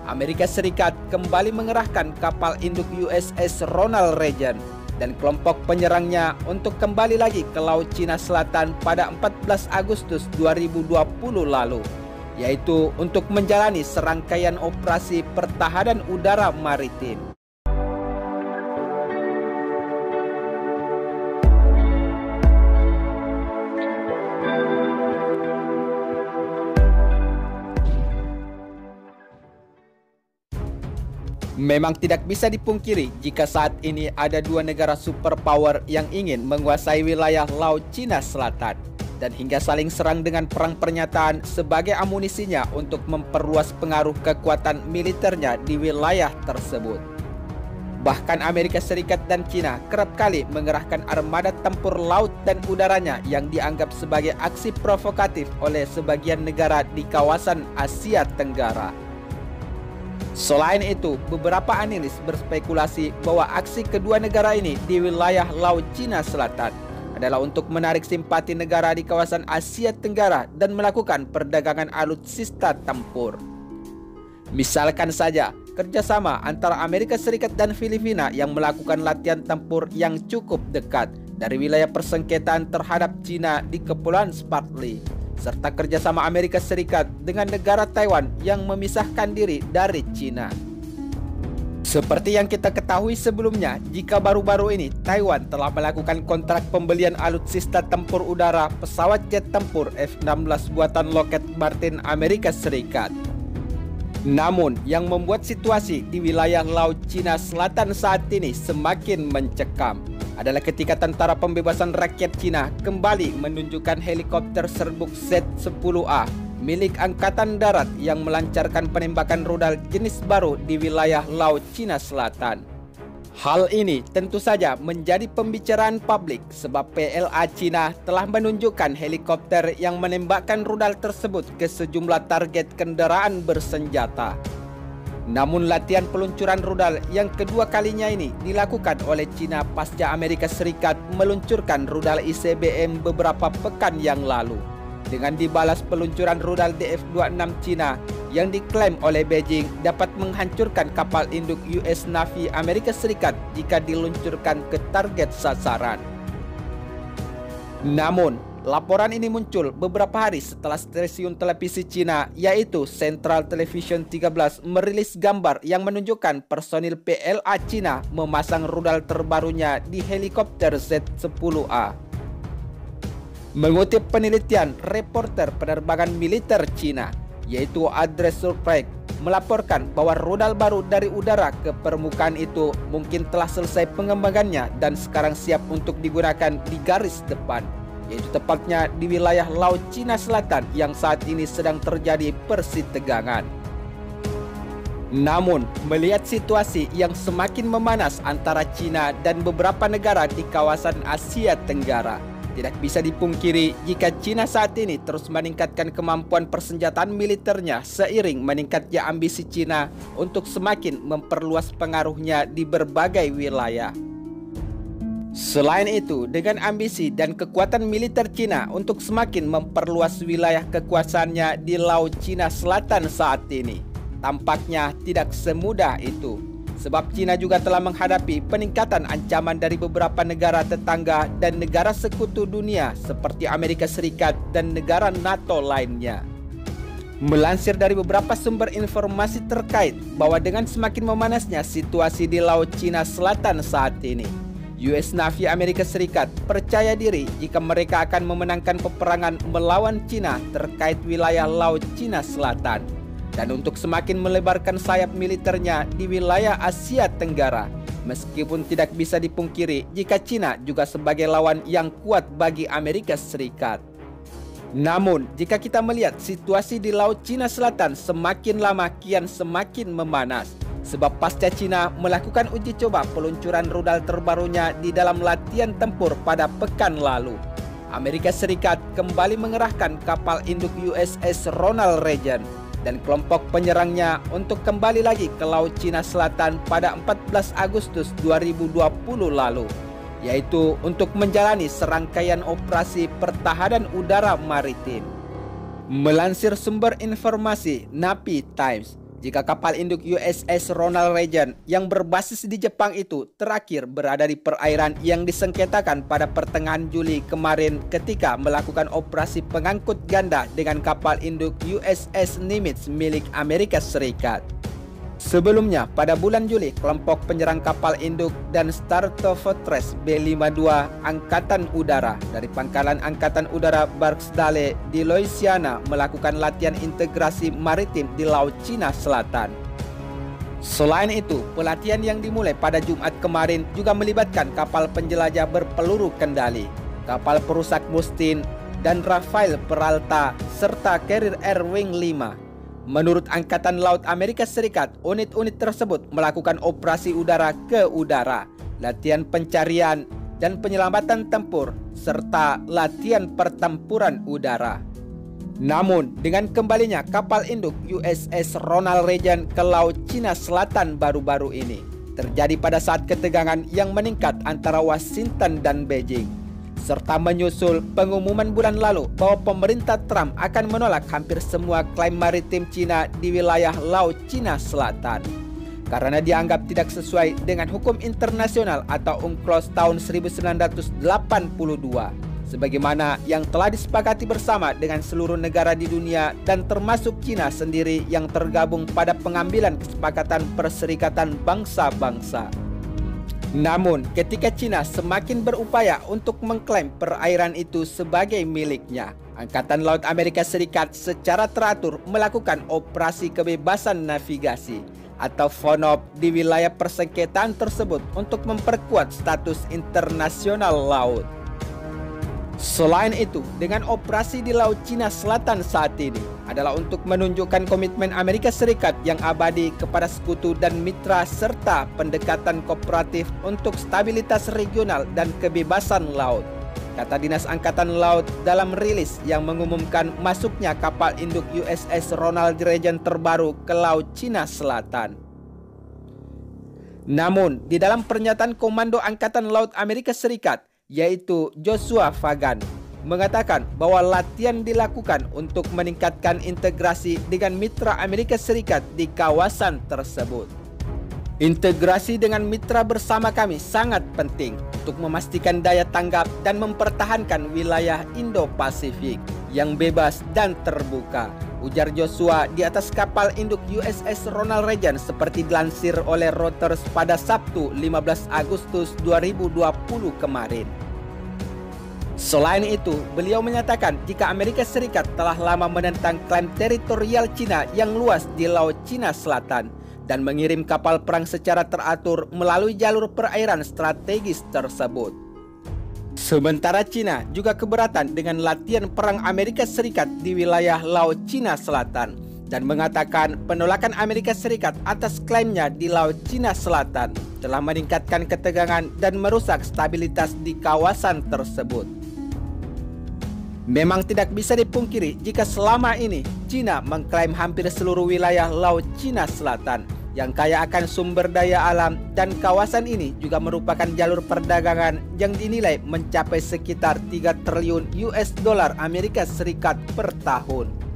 Amerika Serikat kembali mengerahkan kapal induk USS Ronald Reagan dan kelompok penyerangnya untuk kembali lagi ke Laut Cina Selatan pada 14 Agustus 2020 lalu, yaitu untuk menjalani serangkaian operasi pertahanan udara maritim. Memang tidak bisa dipungkiri jika saat ini ada dua negara superpower yang ingin menguasai wilayah Laut Cina Selatan dan hingga saling serang dengan perang pernyataan sebagai amunisinya untuk memperluas pengaruh kekuatan militernya di wilayah tersebut. Bahkan Amerika Serikat dan China kerap kali mengerahkan armada tempur laut dan udaranya yang dianggap sebagai aksi provokatif oleh sebagian negara di kawasan Asia Tenggara. Selain itu, beberapa analis berspekulasi bahwa aksi kedua negara ini di wilayah Laut Cina Selatan adalah untuk menarik simpati negara di kawasan Asia Tenggara dan melakukan perdagangan alutsista tempur. Misalkan saja, kerjasama antara Amerika Serikat dan Filipina yang melakukan latihan tempur yang cukup dekat dari wilayah persengketaan terhadap Cina di Kepulauan Spratly, serta kerjasama Amerika Serikat dengan negara Taiwan yang memisahkan diri dari Cina. Seperti yang kita ketahui sebelumnya, jika baru-baru ini Taiwan telah melakukan kontrak pembelian alutsista tempur udara pesawat jet tempur F-16 buatan Lockheed Martin Amerika Serikat. Namun, yang membuat situasi di wilayah Laut Cina Selatan saat ini semakin mencekam adalah ketika Tentara Pembebasan Rakyat Cina kembali menunjukkan helikopter serbuk Z-10A milik Angkatan Darat yang melancarkan penembakan rudal jenis baru di wilayah Laut Cina Selatan. Hal ini tentu saja menjadi pembicaraan publik sebab PLA Cina telah menunjukkan helikopter yang menembakkan rudal tersebut ke sejumlah target kendaraan bersenjata. Namun latihan peluncuran rudal yang kedua kalinya ini dilakukan oleh Cina pasca Amerika Serikat meluncurkan rudal ICBM beberapa pekan yang lalu, dengan dibalas peluncuran rudal DF-26 Cina yang diklaim oleh Beijing dapat menghancurkan kapal induk US Navy Amerika Serikat jika diluncurkan ke target sasaran. Namun, laporan ini muncul beberapa hari setelah stasiun televisi Cina yaitu Central Television 13 merilis gambar yang menunjukkan personil PLA Cina memasang rudal terbarunya di helikopter Z-10A. Mengutip penelitian reporter penerbangan militer Cina yaitu Address Surprise melaporkan bahwa rudal baru dari udara ke permukaan itu mungkin telah selesai pengembangannya dan sekarang siap untuk digunakan di garis depan, yaitu tepatnya di wilayah Laut Cina Selatan yang saat ini sedang terjadi persitegangan. Namun, melihat situasi yang semakin memanas antara Cina dan beberapa negara di kawasan Asia Tenggara, tidak bisa dipungkiri jika Cina saat ini terus meningkatkan kemampuan persenjataan militernya seiring meningkatnya ambisi Cina untuk semakin memperluas pengaruhnya di berbagai wilayah. Selain itu, dengan ambisi dan kekuatan militer Cina untuk semakin memperluas wilayah kekuasaannya di Laut Cina Selatan saat ini, tampaknya tidak semudah itu. Sebab Cina juga telah menghadapi peningkatan ancaman dari beberapa negara tetangga dan negara sekutu dunia seperti Amerika Serikat dan negara NATO lainnya. Melansir dari beberapa sumber informasi terkait bahwa dengan semakin memanasnya situasi di Laut Cina Selatan saat ini, US Navy Amerika Serikat percaya diri jika mereka akan memenangkan peperangan melawan Cina terkait wilayah Laut Cina Selatan, dan untuk semakin melebarkan sayap militernya di wilayah Asia Tenggara, meskipun tidak bisa dipungkiri jika Cina juga sebagai lawan yang kuat bagi Amerika Serikat. Namun, jika kita melihat situasi di Laut Cina Selatan semakin lama kian semakin memanas, sebab pasca Cina melakukan uji coba peluncuran rudal terbarunya di dalam latihan tempur pada pekan lalu, Amerika Serikat kembali mengerahkan kapal induk USS Ronald Reagan dan kelompok penyerangnya untuk kembali lagi ke Laut Cina Selatan pada 14 Agustus 2020 lalu, yaitu untuk menjalani serangkaian operasi pertahanan udara maritim. Melansir sumber informasi Napi Times, jika kapal induk USS Ronald Reagan yang berbasis di Jepang itu terakhir berada di perairan yang disengketakan pada pertengahan Juli kemarin ketika melakukan operasi pengangkut ganda dengan kapal induk USS Nimitz milik Amerika Serikat. Sebelumnya, pada bulan Juli, kelompok penyerang kapal induk dan Stratofortress B-52 Angkatan Udara dari Pangkalan Angkatan Udara Barksdale di Louisiana melakukan latihan integrasi maritim di Laut Cina Selatan. Selain itu, pelatihan yang dimulai pada Jumat kemarin juga melibatkan kapal penjelajah berpeluru kendali, kapal perusak Mustin, dan Rafael Peralta, serta Carrier Air Wing 5. Menurut Angkatan Laut Amerika Serikat, unit-unit tersebut melakukan operasi udara ke udara, latihan pencarian dan penyelamatan tempur, serta latihan pertempuran udara. Namun, dengan kembalinya kapal induk USS Ronald Reagan ke Laut Cina Selatan baru-baru ini, terjadi pada saat ketegangan yang meningkat antara Washington dan Beijing, serta menyusul pengumuman bulan lalu bahwa pemerintah Trump akan menolak hampir semua klaim maritim Cina di wilayah Laut Cina Selatan karena dianggap tidak sesuai dengan hukum internasional atau UNCLOS tahun 1982 sebagaimana yang telah disepakati bersama dengan seluruh negara di dunia dan termasuk Cina sendiri yang tergabung pada pengambilan kesepakatan Perserikatan Bangsa-Bangsa. Namun, ketika Cina semakin berupaya untuk mengklaim perairan itu sebagai miliknya, Angkatan Laut Amerika Serikat secara teratur melakukan operasi kebebasan navigasi atau FONOP di wilayah persengketaan tersebut untuk memperkuat status internasional laut. Selain itu, dengan operasi di Laut Cina Selatan saat ini adalah untuk menunjukkan komitmen Amerika Serikat yang abadi kepada sekutu dan mitra serta pendekatan kooperatif untuk stabilitas regional dan kebebasan laut, kata Dinas Angkatan Laut dalam rilis yang mengumumkan masuknya kapal induk USS Ronald Reagan terbaru ke Laut Cina Selatan. Namun, di dalam pernyataan Komando Angkatan Laut Amerika Serikat, yaitu Joshua Fagan, mengatakan bahwa latihan dilakukan untuk meningkatkan integrasi dengan mitra Amerika Serikat di kawasan tersebut. Integrasi dengan mitra bersama kami sangat penting untuk memastikan daya tanggap dan mempertahankan wilayah Indo-Pasifik yang bebas dan terbuka, ujar Joshua di atas kapal induk USS Ronald Reagan seperti dilansir oleh Reuters pada Sabtu 15 Agustus 2020 kemarin. Selain itu, beliau menyatakan jika Amerika Serikat telah lama menentang klaim teritorial Cina yang luas di Laut Cina Selatan dan mengirim kapal perang secara teratur melalui jalur perairan strategis tersebut. Sementara Cina juga keberatan dengan latihan perang Amerika Serikat di wilayah Laut Cina Selatan dan mengatakan penolakan Amerika Serikat atas klaimnya di Laut Cina Selatan telah meningkatkan ketegangan dan merusak stabilitas di kawasan tersebut. Memang tidak bisa dipungkiri jika selama ini Cina mengklaim hampir seluruh wilayah Laut Cina Selatan yang kaya akan sumber daya alam, dan kawasan ini juga merupakan jalur perdagangan yang dinilai mencapai sekitar 3 triliun US dollar Amerika Serikat per tahun.